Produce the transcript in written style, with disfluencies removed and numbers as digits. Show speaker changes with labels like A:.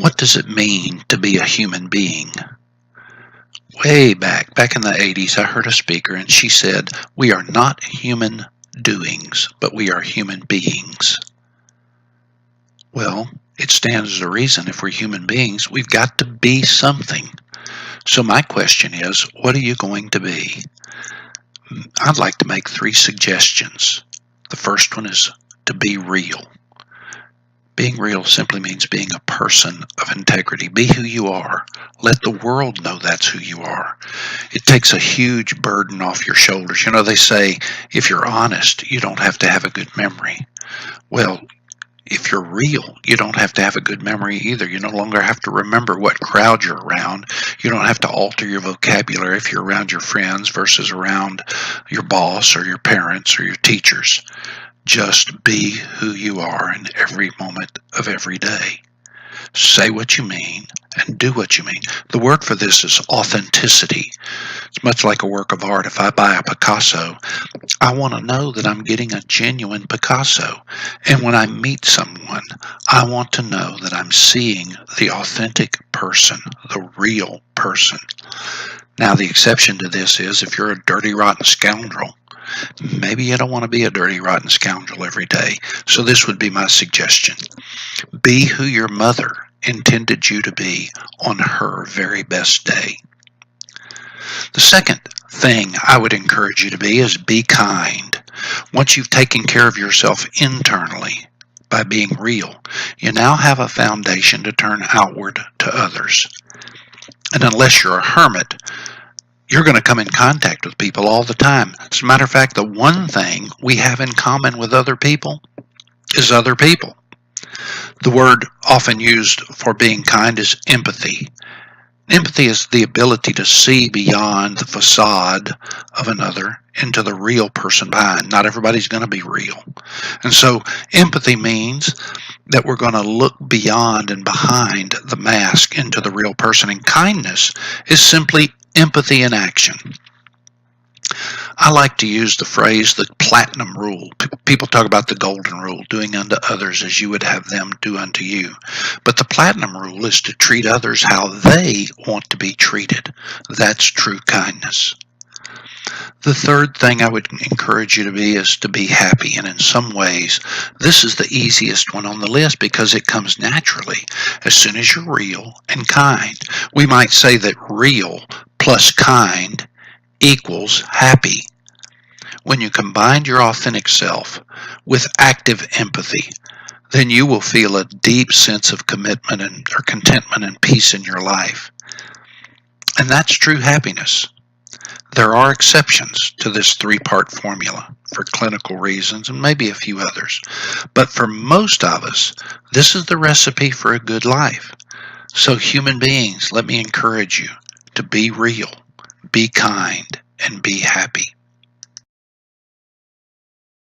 A: What does it mean to be a human being? Way back in the 80s, I heard a speaker and she said, "We are not human doings, but we are human beings." Well, it stands as a reason. If we're human beings, we've got to be something. So my question is, what are you going to be? I'd like to make 3 suggestions. The first one is to be real. Being real simply means being a person of integrity. Be who you are. Let the world know that's who you are. It takes a huge burden off your shoulders. You know, they say if you're honest, you don't have to have a good memory. Well, if you're real, you don't have to have a good memory either. You no longer have to remember what crowd you're around. You don't have to alter your vocabulary if you're around your friends versus around your boss or your parents or your teachers. Just be who you are in every moment of every day. Say what you mean and do what you mean. The word for this is authenticity. It's much like a work of art. If I buy a Picasso, I want to know that I'm getting a genuine Picasso. And when I meet someone, I want to know that I'm seeing the authentic person, the real person. Now, the exception to this is if you're a dirty, rotten scoundrel, maybe you don't want to be a dirty, rotten scoundrel every day. So this would be my suggestion. Be who your mother intended you to be on her very best day. The second thing I would encourage you to be is be kind. Once you've taken care of yourself internally by being real, you now have a foundation to turn outward to others. And unless you're a hermit, you're going to come in contact with people all the time. As a matter of fact, the one thing we have in common with other people is other people. The word often used for being kind is empathy. Empathy is the ability to see beyond the facade of another into the real person behind. Not everybody's going to be real. And so empathy means that we're going to look beyond and behind the mask into the real person. And kindness is simply empathy in action. I like to use the phrase the platinum rule. People talk about the golden rule, doing unto others as you would have them do unto you. But the platinum rule is to treat others how they want to be treated. That's true kindness. The third thing I would encourage you to be is to be happy. And in some ways, this is the easiest one on the list because it comes naturally as soon as you're real and kind. We might say that real plus kind equals happy. When you combine your authentic self with active empathy, then you will feel a deep sense of commitment or contentment and peace in your life. And that's true happiness. There are exceptions to this 3-part formula for clinical reasons and maybe a few others. But for most of us, this is the recipe for a good life. So human beings, let me encourage you to be real, be kind, and be happy.